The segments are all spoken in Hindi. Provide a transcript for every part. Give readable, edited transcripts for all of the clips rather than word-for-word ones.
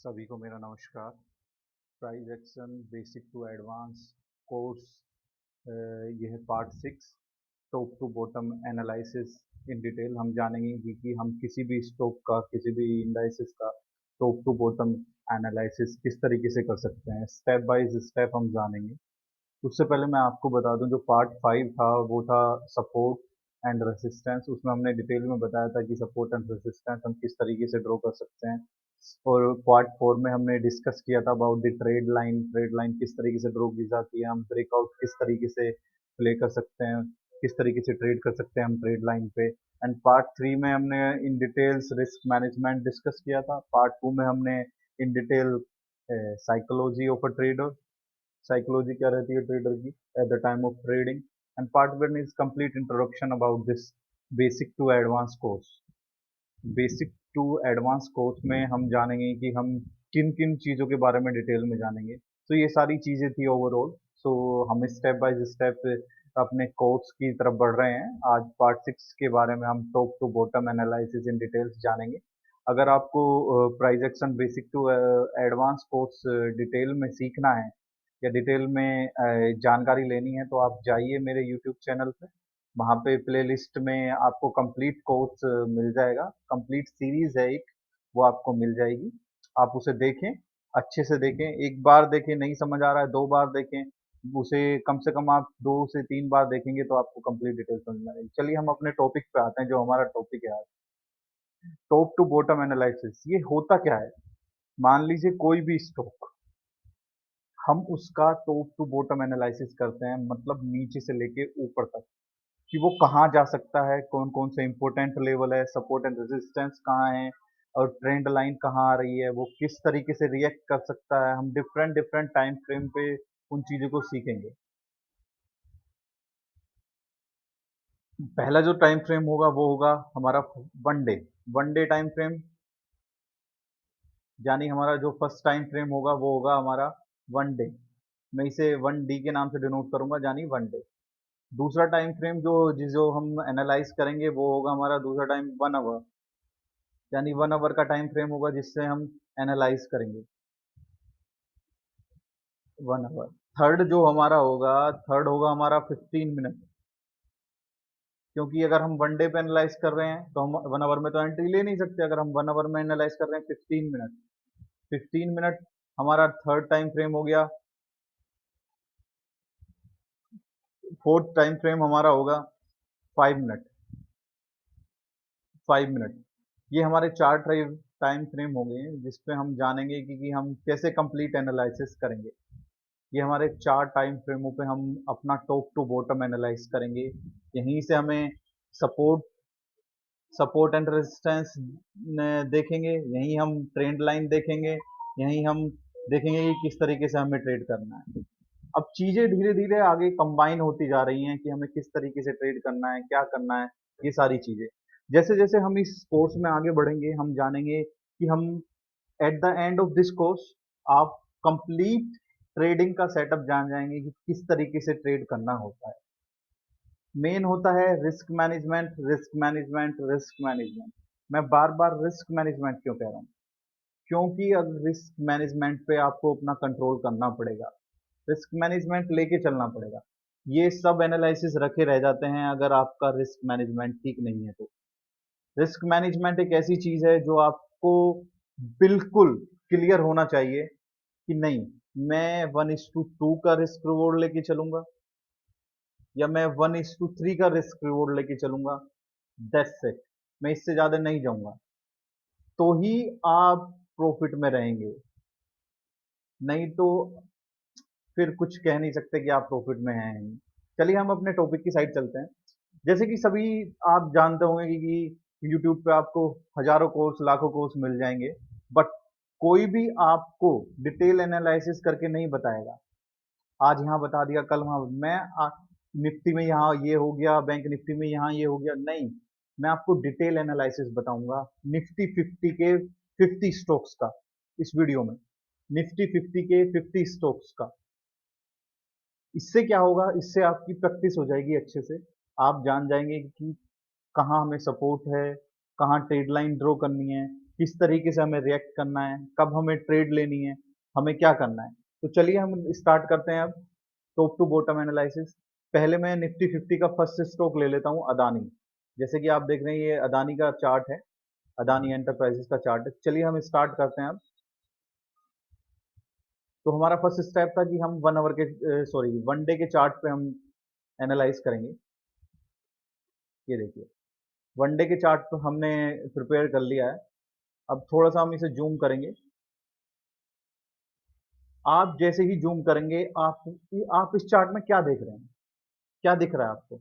सभी को मेरा नमस्कार। Price action basic to advance course, यह है part 6। Top to bottom analysis in detail हम जानेंगे कि हम किसी भी स्टॉक का, किसी भी इंडाइसिस का टॉप टू बॉटम एनालिसिस किस तरीके से कर सकते हैं। स्टेप बाय स्टेप हम जानेंगे। उससे पहले मैं आपको बता दूं, जो पार्ट 5 था वो था सपोर्ट एंड रेसिस्टेंस। उसमें हमने डिटेल में बताया था कि सपोर्ट एंड रेसिस्टेंस हम किस तरीके से ड्रॉ कर सकते हैं। और पार्ट 4 में हमने डिस्कस किया था अबाउट द ट्रेड लाइन किस तरीके से ड्रॉ की जाती है, हम ब्रेकआउट किस तरीके से प्ले कर सकते हैं, किस तरीके से ट्रेड कर सकते हैं हम ट्रेड लाइन पे। एंड पार्ट 3 में हमने in details risk management discuss किया था। पार्ट 2 में हमने in detail psychology of a trader, psychology क्या रहती है ट्रेडर की at the time of trading. And part 1 is complete introduction about this basic to advance course. Basic to advance course में हम जानेंगे कि हम किन किन चीज़ों के बारे में डिटेल में जानेंगे। तो ये सारी चीज़ें थी ओवरऑल। सो हम स्टेप बाय स्टेप अपने कोर्स की तरफ बढ़ रहे हैं। आज पार्ट 6 के बारे में हम top to bottom analysis in details जानेंगे। अगर आपको price action basic to advance course detail में सीखना है या डिटेल में जानकारी लेनी है, तो आप जाइए मेरे यूट्यूब चैनल पे। वहाँ पे प्लेलिस्ट में आपको कंप्लीट कोर्स मिल जाएगा। कंप्लीट सीरीज है एक, वो आपको मिल जाएगी। आप उसे देखें, अच्छे से देखें। एक बार देखें, नहीं समझ आ रहा है 2 बार देखें। उसे कम से कम आप 2 से 3 बार देखेंगे तो आपको कंप्लीट डिटेल समझ में आएगी। चलिए हम अपने टॉपिक पे आते हैं, जो हमारा टॉपिक है आज। टॉप टू बॉटम एनालिसिस ये होता क्या है। मान लीजिए कोई भी स्टॉक, हम उसका टॉप टू बॉटम एनालिसिस करते हैं, मतलब नीचे से लेके ऊपर तक कि वो कहाँ जा सकता है, कौन कौन से इंपॉर्टेंट लेवल है, सपोर्ट एंड रेजिस्टेंस कहाँ है, और ट्रेंड लाइन कहाँ आ रही है, वो किस तरीके से रिएक्ट कर सकता है। हम डिफरेंट डिफरेंट टाइम फ्रेम पे उन चीज़ों को सीखेंगे। पहला जो टाइम फ्रेम होगा वो होगा हमारा one day. One day time frame, यानी हमारा जो फर्स्ट टाइम फ्रेम होगा वो होगा हमारा वन डे। मैं इसे वन डी के नाम से डिनोट करूंगा, यानी वन डे। दूसरा टाइम फ्रेम जो हम एनालाइज करेंगे वो होगा हमारा दूसरा टाइम 1 आवर, यानी 1 आवर का टाइम फ्रेम होगा जिससे हम एनालाइज करेंगे 1 आवर। थर्ड जो हमारा होगा, थर्ड होगा हमारा 15 मिनट। क्योंकि अगर हम वन डे पे एनालाइज कर रहे हैं तो हम 1 आवर में तो एंट्री ले नहीं सकते। अगर हम 1 आवर में एनालाइज कर रहे हैं 15 मिनट, 15 मिनट हमारा थर्ड टाइम फ्रेम हो गया। फोर्थ टाइम फ्रेम हमारा होगा 5 मिनट, 5 मिनट। ये हमारे चार टाइम फ्रेम हो गए हैं जिसपे हम जानेंगे कि हम कैसे कंप्लीट एनालिसिस करेंगे। ये हमारे चार टाइम फ्रेमों पे हम अपना टॉप टू बॉटम एनालाइज करेंगे। यहीं से हमें सपोर्ट सपोर्ट एंड रेजिस्टेंस देखेंगे, यहीं हम ट्रेंड लाइन देखेंगे, यहीं हम देखेंगे कि किस तरीके से हमें ट्रेड करना है। अब चीजें धीरे धीरे आगे कंबाइन होती जा रही हैं कि हमें किस तरीके से ट्रेड करना है, क्या करना है, ये सारी चीजें। जैसे जैसे हम इस कोर्स में आगे बढ़ेंगे हम जानेंगे कि हम at the end of this course आप कंप्लीट ट्रेडिंग का सेटअप जान जाएंगे कि किस तरीके से ट्रेड करना होता है। मेन होता है risk management, risk management, risk management. मैं बार बार रिस्क मैनेजमेंट क्यों कह रहा हूँ? क्योंकि अब रिस्क मैनेजमेंट पे आपको अपना कंट्रोल करना पड़ेगा, रिस्क मैनेजमेंट लेके चलना पड़ेगा। ये सब एनालिसिस रखे रह जाते हैं अगर आपका रिस्क मैनेजमेंट ठीक नहीं है तो। रिस्क मैनेजमेंट एक ऐसी चीज है जो आपको बिल्कुल क्लियर होना चाहिए कि नहीं, मैं 1:2 का रिस्क रिवॉर्ड लेके चलूंगा या मैं 1:3 का रिस्क रिवॉर्ड लेके चलूंगा। दैट्स इट, मैं इससे ज्यादा नहीं जाऊंगा। तो ही आप प्रॉफिट में रहेंगे, नहीं तो फिर कुछ कह नहीं सकते कि आप प्रॉफिट में हैं ही। चलिए हम अपने टॉपिक की साइड चलते हैं। जैसे कि सभी आप जानते होंगे कि यूट्यूब पे आपको हजारों कोर्स, लाखों कोर्स मिल जाएंगे, बट कोई भी आपको डिटेल एनालिसिस करके नहीं बताएगा। आज यहाँ बता दिया, कल वहाँ निफ्टी में यहाँ ये हो गया, बैंक निफ्टी में यहाँ ये हो गया, नहीं। मैं आपको डिटेल एनालिसिस बताऊंगा निफ्टी 50 के 50 स्टॉक्स का इस वीडियो में। निफ्टी 50 के 50 स्टॉक्स का। इससे क्या होगा, इससे आपकी प्रैक्टिस हो जाएगी अच्छे से। आप जान जाएंगे कि कहाँ हमें सपोर्ट है, कहाँ ट्रेड लाइन ड्रॉ करनी है, किस तरीके से हमें रिएक्ट करना है, कब हमें ट्रेड लेनी है, हमें क्या करना है। तो चलिए हम स्टार्ट करते हैं अब टॉप टू बॉटम एनालिसिस। पहले मैं निफ्टी 50 का फर्स्ट स्टॉक ले लेता हूँ, अदानी। जैसे कि आप देख रहे हैं ये अदानी का चार्ट है, अदानी एंटरप्राइजेस का चार्ट है। चलिए हम स्टार्ट करते हैं अब। तो हमारा फर्स्ट स्टेप था कि हम 1 आवर के सॉरी 1 डे के चार्ट पे हम एनालाइज करेंगे। ये देखिए 1 डे के चार्ट पे हमने प्रिपेयर कर लिया है। अब थोड़ा सा हम इसे जूम करेंगे। आप जैसे ही जूम करेंगे आप इस चार्ट में क्या देख रहे हैं, क्या दिख रहा है आपको?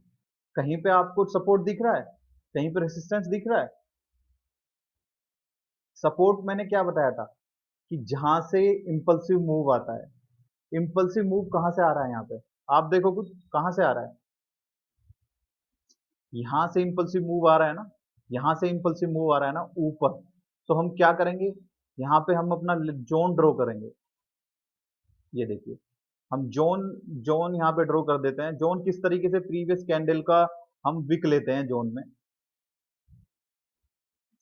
कहीं पे आपको सपोर्ट दिख रहा है, कहीं पे रेसिस्टेंस दिख रहा है। सपोर्ट मैंने क्या बताया था कि जहां से इंपल्सिव मूव आता है। इंपल्सिव मूव कहां से आ रहा है यहाँ पे? आप देखो कुछ कहां से आ रहा है। यहां से इंपल्सिव मूव आ रहा है ना, यहां से इंपल्सिव मूव आ रहा है ना ऊपर। तो हम क्या करेंगे, यहाँ पे हम अपना जोन ड्रॉ करेंगे। ये देखिए हम जोन जोन यहाँ पे ड्रॉ कर देते हैं। जोन किस तरीके से, प्रीवियस कैंडल का हम विक लेते हैं जोन में।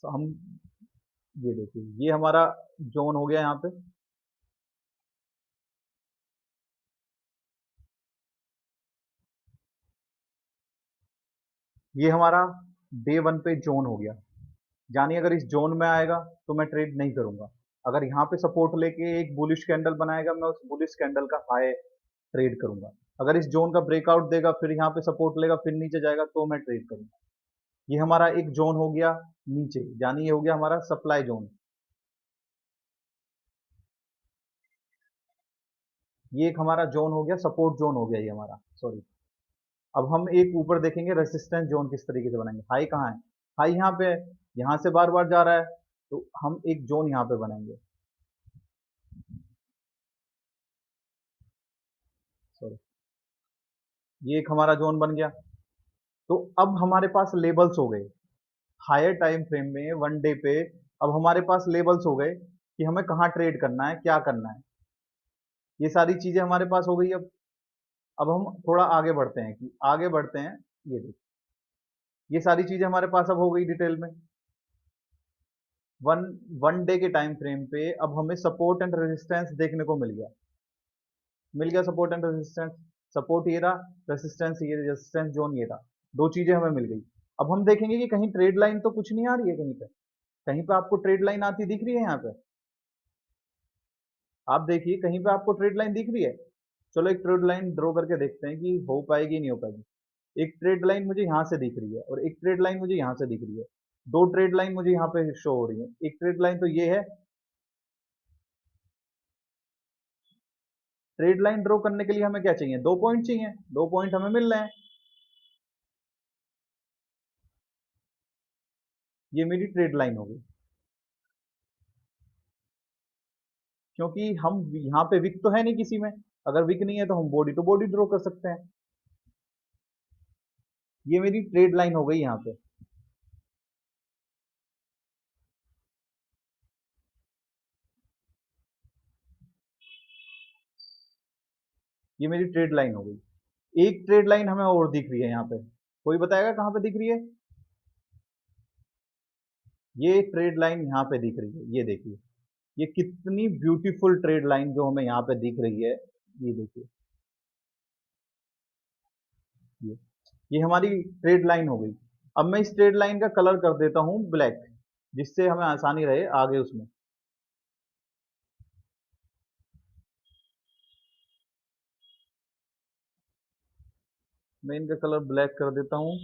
तो हम ये देखिए ये हमारा जोन हो गया यहाँ पे। ये हमारा डे 1 पे जोन हो गया। जानिए अगर इस जोन में आएगा तो मैं ट्रेड नहीं करूंगा। अगर यहाँ पे सपोर्ट लेके एक बुलिश कैंडल बनाएगा, मैं उस बुलिश कैंडल का हाई ट्रेड करूंगा। अगर इस जोन का ब्रेकआउट देगा, फिर यहाँ पे सपोर्ट लेगा, फिर नीचे जाएगा, तो मैं ट्रेड करूंगा। ये हमारा एक जोन हो गया नीचे, यानी ये हो गया हमारा सप्लाई जोन। ये एक हमारा जोन हो गया, सपोर्ट जोन हो गया ये हमारा, सॉरी। अब हम एक ऊपर देखेंगे रेसिस्टेंस जोन किस तरीके से बनाएंगे। हाई कहाँ है? हाई यहाँ पे है, यहाँ से बार बार जा रहा है, तो हम एक जोन यहाँ पे बनाएंगे। सॉरी, ये एक हमारा जोन बन गया। तो अब हमारे पास लेबल्स हो गए हायर टाइम फ्रेम में, 1 डे पे। अब हमारे पास लेबल्स हो गए कि हमें कहाँ ट्रेड करना है, क्या करना है। ये सारी चीजें हमारे पास हो गई। अब हम थोड़ा आगे बढ़ते हैं कि आगे बढ़ते हैं। ये देखिए ये सारी चीजें हमारे पास अब हो गई डिटेल में। वन वन डे के टाइम फ्रेम पे अब हमें सपोर्ट एंड रेजिस्टेंस देखने को मिल गया। Support and resistance. सपोर्ट ये रहा, रेजिस्टेंस ये, रेजिस्टेंस जोन ये रहा। दो चीजें हमें मिल गई। अब हम देखेंगे कि कहीं ट्रेड लाइन तो कुछ नहीं आ रही है कहीं पे। कहीं पे आपको ट्रेड लाइन आती दिख रही है यहाँ पे? आप देखिए कहीं पे आपको ट्रेड लाइन दिख रही है। चलो एक ट्रेड लाइन ड्रॉ करके देखते हैं कि हो पाएगी नहीं हो पाएगी। एक ट्रेड लाइन मुझे यहाँ से दिख रही है और एक ट्रेड लाइन मुझे यहाँ से दिख रही है। दो ट्रेड लाइन मुझे यहाँ पे शो हो रही है। एक ट्रेड लाइन तो ये है। ट्रेड लाइन ड्रॉ करने के लिए हमें क्या चाहिए? 2 पॉइंट चाहिए। 2 पॉइंट हमें मिल रहे हैं। ये मेरी ट्रेड लाइन होगी, क्योंकि हम यहाँ पे विक तो है नहीं किसी में। अगर विक नहीं है तो हम बॉडी टू बॉडी ड्रॉ कर सकते हैं। ये मेरी ट्रेड लाइन हो गई यहाँ पे। ये मेरी ट्रेड लाइन हो गई। एक ट्रेड लाइन हमें और दिख रही है यहाँ पे। कोई बताएगा कहाँ पे दिख रही है? ये ट्रेड लाइन यहाँ पे दिख रही है। ये देखिए ये कितनी ब्यूटीफुल ट्रेड लाइन जो हमें यहाँ पे दिख रही है। ये देखिए ये ये हमारी ट्रेड लाइन हो गई। अब मैं इस ट्रेड लाइन का कलर कर देता हूँ ब्लैक, जिससे हमें आसानी रहे आगे उसमें। मैं इनका कलर ब्लैक कर देता हूँ,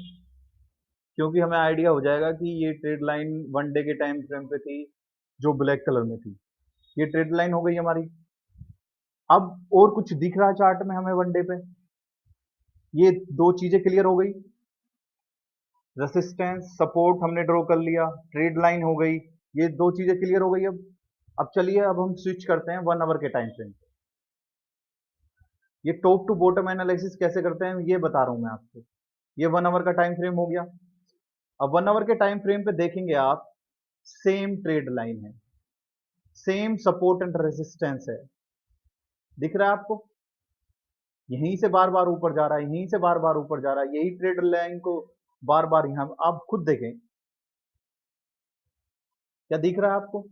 क्योंकि हमें आइडिया हो जाएगा कि ये ट्रेड लाइन 1 डे के टाइम फ्रेम पे थी जो ब्लैक कलर में थी। ये ट्रेड लाइन हो गई हमारी। अब और कुछ दिख रहा है चार्ट में हमें 1 डे पे? ये दो चीजें क्लियर हो गई। रेसिस्टेंस सपोर्ट हमने ड्रॉ कर लिया, ट्रेड लाइन हो गई। ये दो चीजें क्लियर हो गई। अब चलिए अब हम स्विच करते हैं 1 आवर के टाइम फ्रेम। ये टॉप टू बॉटम एनालिसिस कैसे करते हैं ये बता रहा हूं मैं आपको। ये 1 आवर का टाइम फ्रेम हो गया। अब 1 आवर के टाइम फ्रेम पे देखेंगे आप, सेम ट्रेड लाइन है, सेम सपोर्ट एंड रेजिस्टेंस है। दिख रहा है आपको? यहीं से बार बार ऊपर जा रहा है, यहीं से बार बार ऊपर जा रहा है। यही ट्रेड लाइन को बार बार यहाँ आप खुद देखें। क्या दिख रहा है आपको?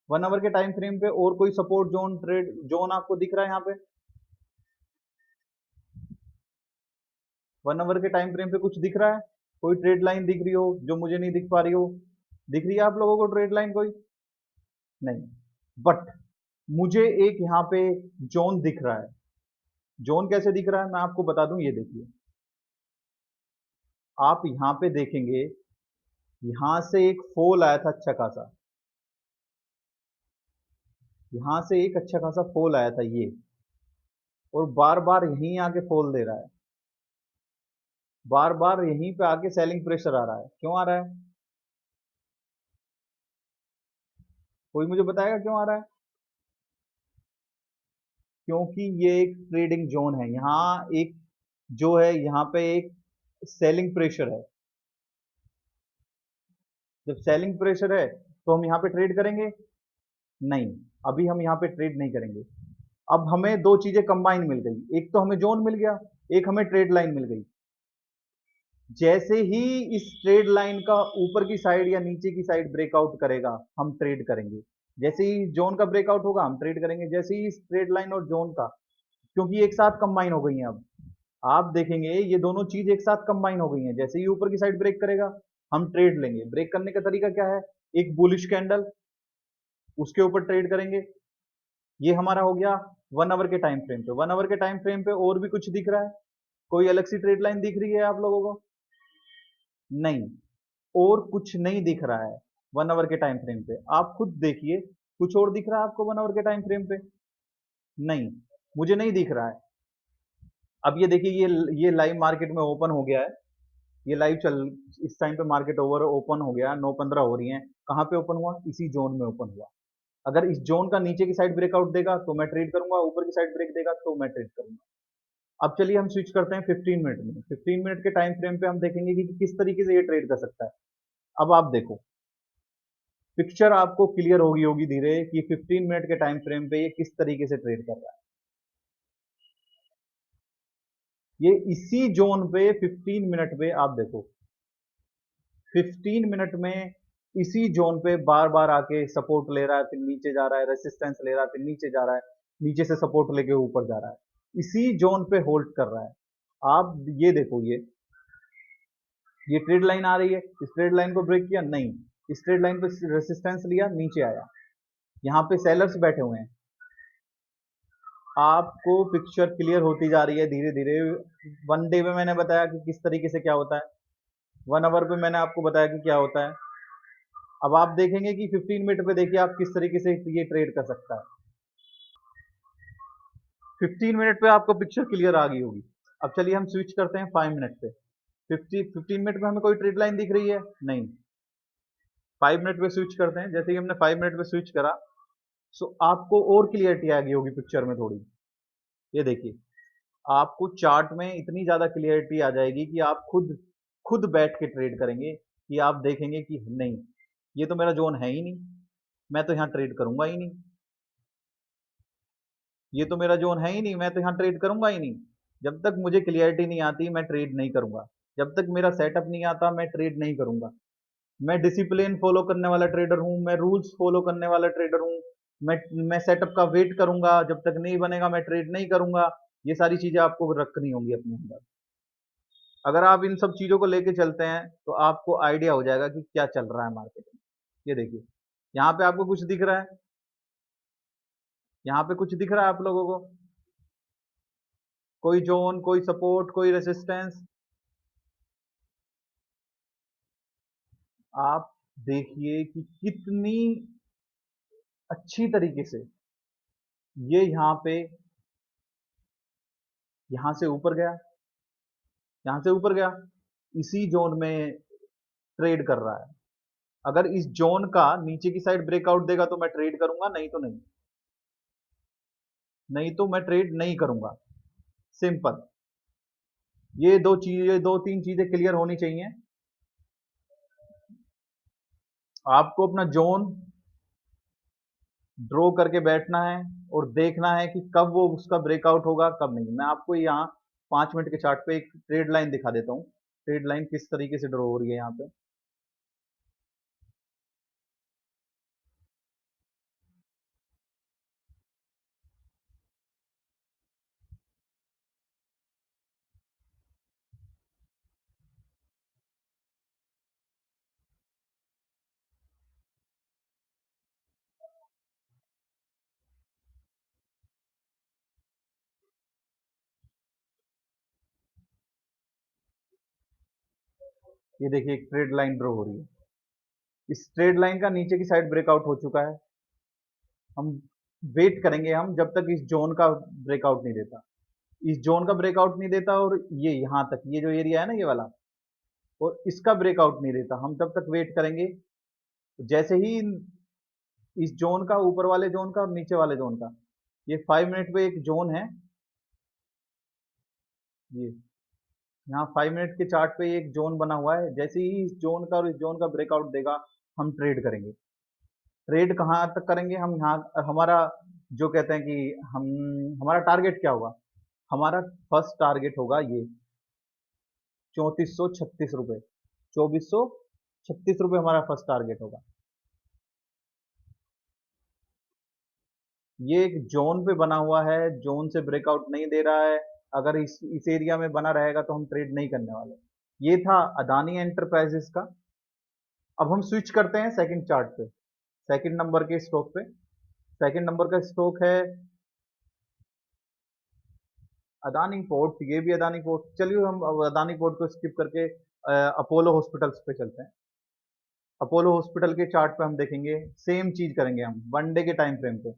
1 आवर के टाइम फ्रेम पे और कोई सपोर्ट जोन, ट्रेड जोन आपको दिख रहा है यहाँ पे? 1 आवर के टाइम फ्रेम पे कुछ दिख रहा है? कोई ट्रेड लाइन दिख रही हो जो मुझे नहीं दिख पा रही हो? दिख रही है आप लोगों को ट्रेड लाइन कोई? नहीं। बट मुझे एक यहाँ पे जोन दिख रहा है। जोन कैसे दिख रहा है मैं आपको बता दूं, ये देखिए। आप यहाँ पे देखेंगे, यहां से एक फॉल आया था अच्छा खासा, यहां से एक अच्छा खासा फॉल आया था ये, और बार बार यहीं आके फॉल दे रहा है, बार बार यहीं पे आके सेलिंग प्रेशर आ रहा है। क्यों आ रहा है? कोई मुझे बताएगा क्यों आ रहा है? क्योंकि ये एक ट्रेडिंग जोन है, यहाँ एक जो है, यहाँ पे एक सेलिंग प्रेशर है। जब सेलिंग प्रेशर है तो हम यहाँ पे ट्रेड करेंगे? नहीं, अभी हम यहाँ पे ट्रेड नहीं करेंगे। अब हमें दो चीजें कंबाइन मिल गई, एक तो हमें जोन मिल गया, एक हमें ट्रेड लाइन मिल गई। जैसे ही इस ट्रेड लाइन का ऊपर की साइड या नीचे की साइड ब्रेकआउट करेगा, हम ट्रेड करेंगे। जैसे ही जोन का ब्रेकआउट होगा हम ट्रेड करेंगे, जैसे ही इस ट्रेड लाइन और जोन का, क्योंकि एक साथ कंबाइन हो गई हैं। अब आप देखेंगे ये दोनों चीज एक साथ कंबाइन हो गई हैं। जैसे ही ऊपर की साइड ब्रेक करेगा हम ट्रेड लेंगे। ब्रेक करने का तरीका क्या है? एक बुलिश कैंडल, उसके ऊपर ट्रेड करेंगे। ये हमारा हो गया 1 आवर के टाइम फ्रेम पे। 1 आवर के टाइम फ्रेम पे और भी कुछ दिख रहा है? कोई अलग सी ट्रेड लाइन दिख रही है आप लोगों को? नहीं, और कुछ नहीं दिख रहा है 1 आवर के टाइम फ्रेम पे। आप खुद देखिए, कुछ और दिख रहा है आपको 1 आवर के टाइम फ्रेम पे? नहीं, मुझे नहीं दिख रहा है। अब ये देखिए, ये लाइव मार्केट में ओपन हो गया है, ये लाइव चल, इस टाइम पे मार्केट ओवर ओपन हो गया, 9:15 हो रही है। कहाँ पे ओपन हुआ? इसी जोन में ओपन हुआ। अगर इस जोन का नीचे की साइड ब्रेकआउट देगा तो मैं ट्रेड करूंगा, ऊपर की साइड ब्रेक देगा तो मैं ट्रेड करूंगा। अब चलिए हम स्विच करते हैं 15 मिनट में। 15 मिनट के टाइम फ्रेम पे हम देखेंगे कि किस तरीके से ये ट्रेड कर सकता है। अब आप देखो, पिक्चर आपको क्लियर होगी धीरे कि 15 मिनट के टाइम फ्रेम पे ये किस तरीके से ट्रेड कर रहा है। ये इसी जोन पे 15 मिनट पे आप देखो, 15 मिनट में इसी जोन पे बार बार आके सपोर्ट ले रहा है, फिर नीचे जा रहा है, रेसिस्टेंस ले रहा है, फिर नीचे जा रहा है, नीचे से सपोर्ट लेके ऊपर जा रहा है, इसी जोन पे होल्ड कर रहा है। आप ये देखो, ये ट्रेड लाइन आ रही है, इस ट्रेड लाइन को ब्रेक किया? नहीं, इस ट्रेड लाइन पे रेसिस्टेंस लिया, नीचे आया, यहाँ पे सेलर्स बैठे हुए हैं। आपको पिक्चर क्लियर होती जा रही है धीरे धीरे। 1 डे में मैंने बताया कि किस तरीके से क्या होता है, 1 आवर पे मैंने आपको बताया कि क्या होता है। अब आप देखेंगे कि 15 मिनट पे देखिए आप किस तरीके से ये ट्रेड कर सकता है। 15 मिनट पे आपको पिक्चर क्लियर आ गई होगी। अब चलिए हम स्विच करते हैं 5 मिनट पे। 15 मिनट में हमें कोई ट्रेड लाइन दिख रही है? नहीं। 5 मिनट पे स्विच करते हैं। जैसे ही हमने 5 मिनट पे स्विच करा, सो आपको और क्लियरिटी आ गई होगी पिक्चर में थोड़ी। ये देखिए, आपको चार्ट में इतनी ज्यादा क्लियरिटी आ जाएगी कि आप खुद खुद बैठ के ट्रेड करेंगे, कि आप देखेंगे कि नहीं, ये तो मेरा जोन है ही नहीं, मैं तो यहाँ ट्रेड करूंगा ही नहीं, ये तो मेरा जोन है ही नहीं, मैं तो यहाँ ट्रेड करूंगा ही नहीं। जब तक मुझे क्लियरिटी नहीं आती मैं ट्रेड नहीं करूंगा। जब तक मेरा सेटअप नहीं आता मैं ट्रेड नहीं करूंगा। मैं डिसिप्लिन फॉलो करने वाला ट्रेडर हूँ, मैं रूल्स फॉलो करने वाला ट्रेडर हूँ। मैं सेटअप का वेट करूंगा, जब तक नहीं बनेगा मैं ट्रेड नहीं करूंगा। ये सारी चीजें आपको रखनी होंगी अपने अंदर। अगर आप इन सब चीजों को लेके चलते हैं तो आपको आइडिया हो जाएगा कि क्या चल रहा है मार्केट में। ये देखिए, यहाँ पे आपको कुछ दिख रहा है? यहाँ पे कुछ दिख रहा है आप लोगों को? कोई जोन, कोई सपोर्ट, कोई रेसिस्टेंस? आप देखिए कि कितनी अच्छी तरीके से ये यहाँ पे, यहाँ से ऊपर गया, यहाँ से ऊपर गया, इसी जोन में ट्रेड कर रहा है। अगर इस जोन का नीचे की साइड ब्रेकआउट देगा तो मैं ट्रेड करूंगा, नहीं तो नहीं, नहीं तो मैं ट्रेड नहीं करूंगा। सिंपल। ये दो चीजें, दो तीन चीजें क्लियर होनी चाहिए। आपको अपना जोन ड्रॉ करके बैठना है और देखना है कि कब वो उसका ब्रेकआउट होगा, कब नहीं। मैं आपको यहाँ 5 मिनट के चार्ट पे एक ट्रेड लाइन दिखा देता हूँ, ट्रेड लाइन किस तरीके से ड्रॉ हो रही है यहाँ पे। ये देखिए एक ट्रेड लाइन ड्रॉ हो रही है। इस ट्रेड लाइन का नीचे की साइड ब्रेकआउट हो चुका है। हम वेट करेंगे हम जब तक इस जोन का ब्रेकआउट नहीं देता। इस जोन का ब्रेकआउट नहीं देता और ये यहाँ तक ये जो एरिया है ना ये वाला, और इसका ब्रेकआउट नहीं देता, हम तब तक वेट करेंगे। जैसे ही इस जोन का, ऊपर वाले जोन का और नीचे वाले जोन का, ये 5 मिनट पे एक जोन है, ये यहाँ 5 मिनट के चार्ट पे एक जोन बना हुआ है। जैसे ही इस जोन का और इस जोन का ब्रेकआउट देगा हम ट्रेड करेंगे। ट्रेड कहाँ तक करेंगे हम, यहाँ हमारा जो कहते हैं कि हम, हमारा टारगेट क्या होगा, हमारा फर्स्ट टारगेट होगा ये 3436 रुपये। 2436 रुपये हमारा फर्स्ट टारगेट होगा। ये एक जोन पे बना हुआ है, जोन से ब्रेकआउट नहीं दे रहा है। अगर इस एरिया में बना रहेगा तो हम ट्रेड नहीं करने वाले। ये था अदानी एंटरप्राइजेस का। अब हम स्विच करते हैं सेकंड चार्ट पे, सेकंड नंबर के स्टॉक पे। सेकंड नंबर का स्टॉक है अदानी पोर्ट। ये भी अदानी पोर्ट। चलिए हम अब अदानी पोर्ट को स्किप करके अपोलो हॉस्पिटल्स पे चलते हैं। अपोलो हॉस्पिटल के चार्ट पे हम देखेंगे, सेम चीज करेंगे हम वन डे के टाइम फ्रेम पे।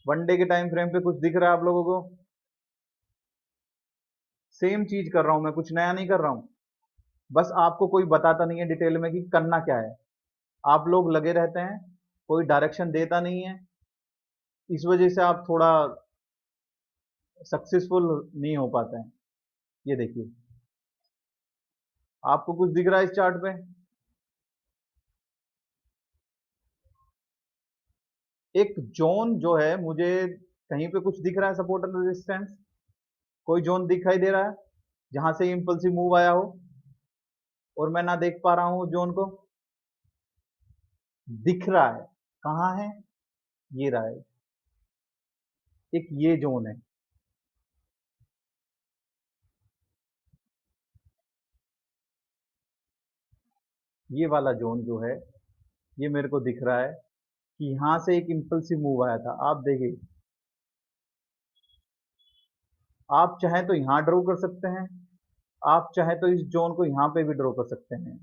वन डे के टाइम फ्रेम पे कुछ दिख रहा है आप लोगों को? सेम चीज कर रहा हूं मैं, कुछ नया नहीं कर रहा हूं। बस आपको कोई बताता नहीं है डिटेल में कि करना क्या है। आप लोग लगे रहते हैं, कोई डायरेक्शन देता नहीं है। इस वजह से आप थोड़ा सक्सेसफुल नहीं हो पाते हैं। ये देखिए, आपको कुछ दिख रहा है इस चार्ट पे? एक जोन जो है, मुझे कहीं पे कुछ दिख रहा है सपोर्ट एंड रेजिस्टेंस? कोई जोन दिखाई दे रहा है जहां से इंपल्सिव मूव आया हो और मैं ना देख पा रहा हूं जोन को? दिख रहा है। कहाँ है? ये रहा है, एक ये जोन है। ये वाला जोन जो है, ये मेरे को दिख रहा है कि यहां से एक इंपल्सिव मूव आया था। आप देखिए, आप चाहें तो यहां ड्रॉ कर सकते हैं, आप चाहें तो इस जोन को यहां पे भी ड्रॉ कर सकते हैं।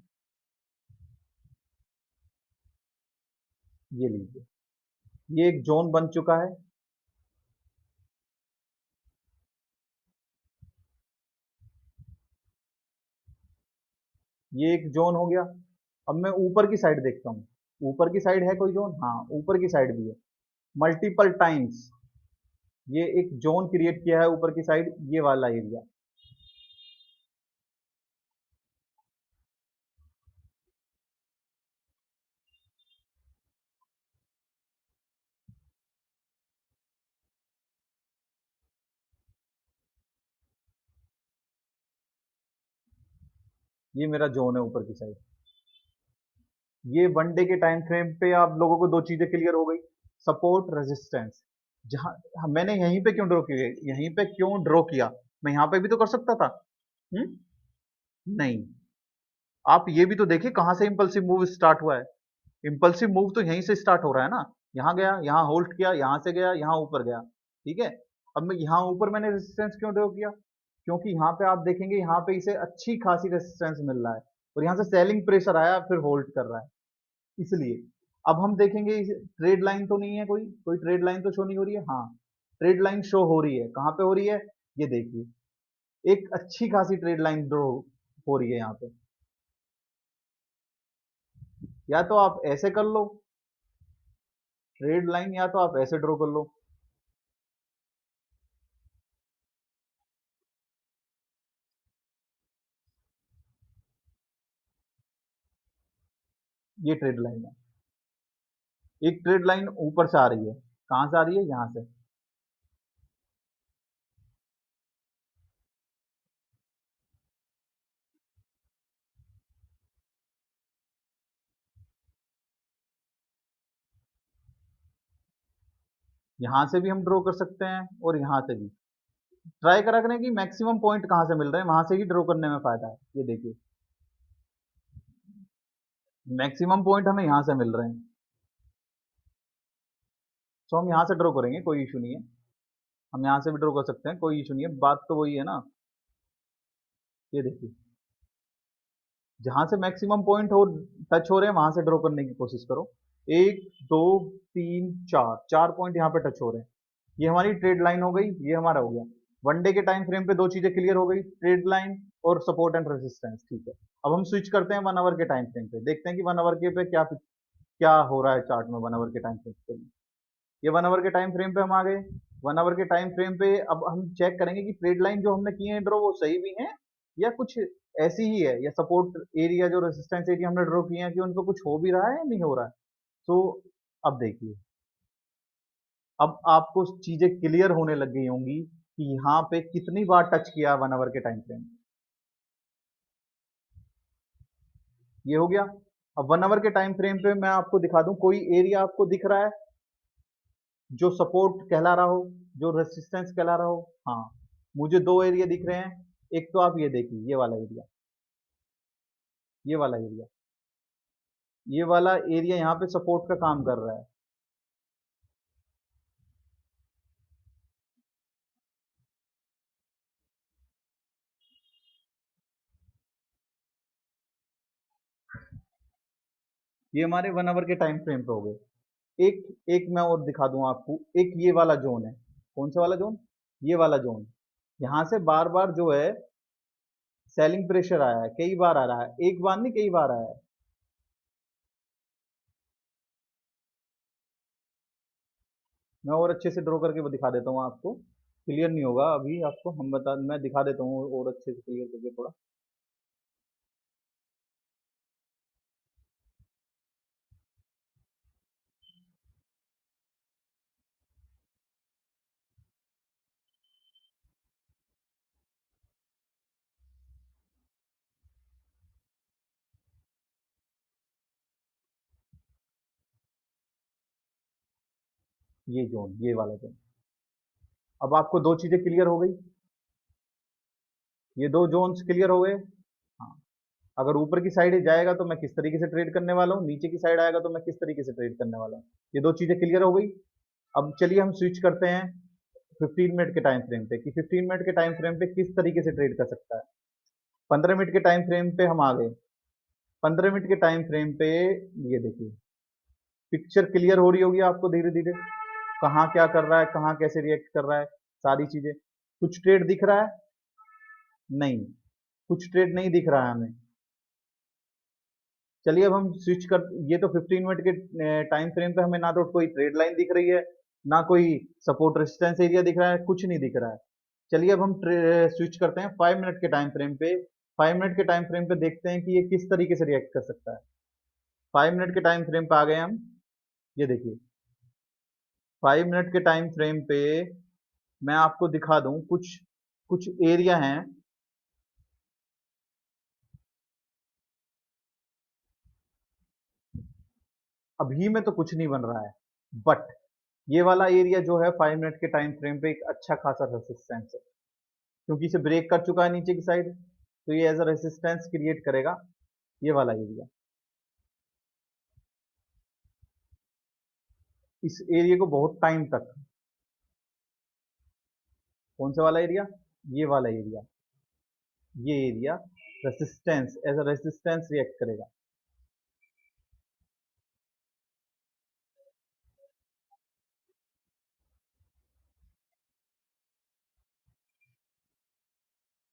ये लीजिए, ये एक जोन बन चुका है। ये एक जोन हो गया। अब मैं ऊपर की साइड देखता हूँ, ऊपर की साइड है कोई जोन? हाँ, ऊपर की साइड भी है, मल्टीपल टाइम्स। ये एक जोन क्रिएट किया है ऊपर की साइड, ये वाला एरिया। ये मेरा जोन है ऊपर की साइड। ये वन डे के टाइम फ्रेम पे आप लोगों को दो चीजें क्लियर हो गई, सपोर्ट रेजिस्टेंस। जहां मैंने यहीं पे क्यों ड्रॉ किया, यहीं पे क्यों ड्रॉ किया? मैं यहां पे भी तो कर सकता था। हम्म? नहीं। आप ये भी तो देखिए कहां से इंपल्सिव मूव स्टार्ट हुआ है। इंपल्सिव मूव तो यहीं से स्टार्ट हो रहा है ना। यहाँ गया, यहाँ होल्ड किया, यहाँ से गया, यहाँ ऊपर गया। ठीक है। अब मैं यहाँ ऊपर मैंने रेजिस्टेंस क्यों ड्रॉ किया? क्योंकि यहाँ पे आप देखेंगे, यहाँ पे इसे अच्छी खासी रेजिस्टेंस मिल रहा है और यहाँ से सेलिंग प्रेशर आया, फिर होल्ड कर रहा है, इसलिए। अब हम देखेंगे ट्रेड लाइन तो नहीं है, कोई कोई ट्रेड लाइन तो शो नहीं हो रही है। हाँ, ट्रेड लाइन शो हो रही है। कहाँ पे हो रही है? ये देखिए, एक अच्छी खासी ट्रेड लाइन ड्रॉ हो रही है यहाँ पे। या तो आप ऐसे कर लो ट्रेड लाइन, या तो आप ऐसे ड्रॉ कर लो। ये ट्रेड लाइन है। एक ट्रेड लाइन ऊपर से आ रही है, कहां से आ रही है? यहां से। यहां से भी हम ड्रॉ कर सकते हैं और यहां से भी। ट्राई करा करें कि मैक्सिमम पॉइंट कहां से मिल रहे हैं, वहां से ही ड्रॉ करने में फायदा है। ये देखिए, मैक्सिमम पॉइंट हमें यहां से मिल रहे हैं, तो हम यहां से ड्रॉ करेंगे, कोई इशू नहीं है। हम यहाँ से भी ड्रॉ कर सकते हैं, कोई इशू नहीं है। बात तो वही है ना। ये देखिए, जहां से मैक्सिमम पॉइंट हो टच हो रहे हैं वहां से ड्रॉ करने की कोशिश करो। एक, दो, तीन, चार, चार पॉइंट यहाँ पे टच हो रहे हैं। ये हमारी ट्रेड लाइन हो गई, ये हमारा हो गया। वन डे के टाइम फ्रेम पे दो चीजें क्लियर हो गई, ट्रेड लाइन और सपोर्ट एंड रेजिस्टेंस। ठीक है, अब हम स्विच करते हैं वन आवर के टाइम फ्रेम पे, देखते हैं कि वन आवर के पे क्या क्या हो रहा है चार्ट में वन आवर के टाइम फ्रेम पे। ये वन आवर के टाइम फ्रेम पे हम आ गए। वन आवर के टाइम फ्रेम पे अब हम चेक करेंगे कि ट्रेड लाइन जो हमने किए हैं ड्रॉ वो सही भी हैं या कुछ ऐसी ही है, या सपोर्ट एरिया जो रेजिस्टेंस एरिया हमने ड्रॉ किए हैं कि उन पर कुछ हो भी रहा है या नहीं हो रहा है। तो अब देखिए, अब आपको चीजें क्लियर होने लग गई होंगी कि यहाँ पे कितनी बार टच किया वन आवर के टाइम फ्रेम। ये हो गया। अब वन आवर के टाइम फ्रेम पे मैं आपको दिखा दूं, कोई एरिया आपको दिख रहा है जो सपोर्ट कहला रहा हो, जो रेसिस्टेंस कहला रहा हो। हाँ, मुझे दो एरिया दिख रहे हैं। एक तो आप ये देखिए, ये वाला एरिया, ये वाला एरिया, ये वाला एरिया यहाँ पे सपोर्ट का काम कर रहा है। ये हमारे वन आवर के टाइम फ्रेम पे हो गए। एक एक मैं और दिखा दूं आपको, एक ये वाला जोन है। कौन सा वाला जोन? ये वाला जोन। यहाँ से बार बार जो है सेलिंग प्रेशर आया है, कई बार आ रहा है, एक बार नहीं कई बार आया है। मैं और अच्छे से ड्रॉ करके वो दिखा देता हूँ आपको, क्लियर नहीं होगा अभी आपको, मैं दिखा देता हूँ और अच्छे से क्लियर करके थोड़ा। ये जोन, ये वाला जोन। अब आपको दो चीजें क्लियर हो गई, ये दो जोन्स क्लियर हो गए। हाँ, अगर ऊपर की साइड जाएगा तो मैं किस तरीके से ट्रेड करने वाला हूँ, नीचे की साइड आएगा तो मैं किस तरीके से ट्रेड करने वाला हूँ। ये दो चीजें क्लियर हो गई। अब चलिए हम स्विच करते हैं 15 मिनट के टाइम फ्रेम पे, कि 15 मिनट के टाइम फ्रेम पे किस तरीके से ट्रेड कर सकता है। 15 मिनट के टाइम फ्रेम पे हम आ गए। 15 मिनट के टाइम फ्रेम पे ये देखिए, पिक्चर क्लियर हो रही होगी आपको धीरे धीरे, कहाँ क्या कर रहा है, कहाँ कैसे रिएक्ट कर रहा है, सारी चीजें। कुछ ट्रेड दिख रहा है? नहीं, कुछ ट्रेड नहीं दिख रहा है हमें। चलिए अब हम स्विच कर, ये तो 15 मिनट के टाइम फ्रेम पे हमें ना तो कोई ट्रेड लाइन दिख रही है, ना कोई सपोर्ट रेजिस्टेंस एरिया दिख रहा है, कुछ नहीं दिख रहा है। चलिए अब हम स्विच करते हैं 5 मिनट के टाइम फ्रेम पे। 5 मिनट के टाइम फ्रेम पे देखते हैं कि ये किस तरीके से रिएक्ट कर सकता है। 5 मिनट के टाइम फ्रेम पे आ गए हम। ये देखिए, 5 मिनट के टाइम फ्रेम पे मैं आपको दिखा दूं कुछ कुछ एरिया हैं। अभी में तो कुछ नहीं बन रहा है, बट ये वाला एरिया जो है 5 मिनट के टाइम फ्रेम पे एक अच्छा खासा रेसिस्टेंस है, क्योंकि इसे ब्रेक कर चुका है नीचे की साइड, तो ये एज अ रेसिस्टेंस क्रिएट करेगा, ये वाला एरिया। इस एरिया को बहुत टाइम तक, कौन सा वाला एरिया? ये वाला एरिया, ये area resistance, as a resistance react करेगा।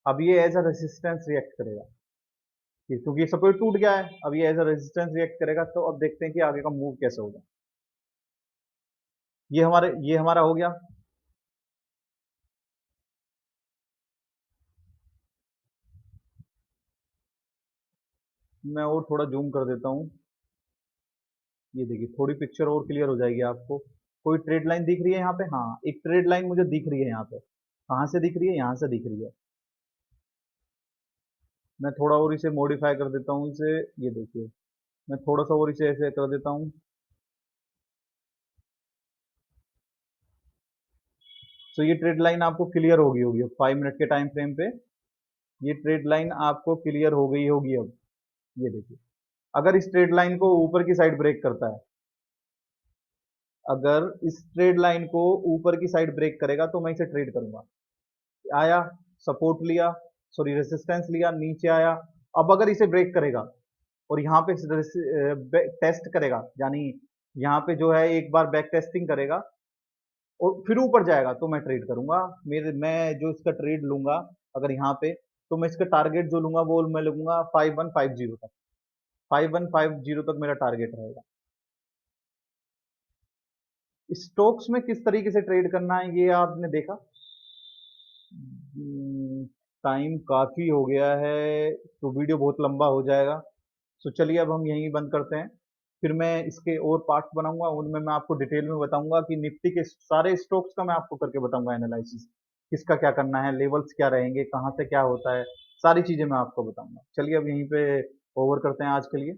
अब ये एज अ रेसिस्टेंस रिएक्ट करेगा, क्योंकि ये सपोर्ट टूट गया है, अब ये एज अ रेजिस्टेंस रिएक्ट करेगा। तो अब देखते हैं कि आगे का मूव कैसे होगा। ये हमारा हो गया। मैं और थोड़ा जूम कर देता हूँ, ये देखिए थोड़ी पिक्चर और क्लियर हो जाएगी आपको। कोई ट्रेड लाइन दिख रही है यहाँ पे? हाँ, एक ट्रेड लाइन मुझे दिख रही है यहाँ पे। कहाँ से दिख रही है? यहाँ से दिख रही है। मैं थोड़ा और इसे मॉडिफाई कर देता हूँ इसे, ये देखिए, मैं थोड़ा सा और इसे ऐसे कर देता हूँ। तो ये ट्रेड लाइन आपको क्लियर होगी होगी अब 5 मिनट के टाइम फ्रेम पे, ये ट्रेड लाइन आपको क्लियर हो गई होगी अब। ये देखिए, अगर इस ट्रेड लाइन को ऊपर की साइड ब्रेक करता है, अगर इस ट्रेड लाइन को ऊपर की साइड ब्रेक करेगा तो मैं इसे ट्रेड करूंगा। आया, सपोर्ट लिया, सॉरी रेसिस्टेंस लिया, नीचे आया, अब अगर इसे ब्रेक करेगा और यहाँ पे टेस्ट करेगा, यानी यहाँ पे जो है एक बार बैक टेस्टिंग करेगा और फिर ऊपर जाएगा, तो मैं ट्रेड करूंगा। मैं जो इसका ट्रेड लूंगा अगर यहाँ पे, तो मैं इसका टारगेट जो लूंगा वो मैं लूंगा 5150 तक। 5150 तक मेरा टारगेट रहेगा। स्टॉक्स में किस तरीके से ट्रेड करना है ये आपने देखा। टाइम काफी हो गया है तो वीडियो बहुत लंबा हो जाएगा। तो चलिए अब हम यहीं बंद करते हैं। फिर मैं इसके और पार्ट्स बनाऊंगा, उनमें मैं आपको डिटेल में बताऊंगा कि निफ्टी के सारे स्टॉक्स का मैं आपको करके बताऊंगा एनालिसिस, किसका क्या करना है, लेवल्स क्या रहेंगे, कहाँ से क्या होता है, सारी चीजें मैं आपको बताऊंगा। चलिए अब यहीं पे ओवर करते हैं आज के लिए।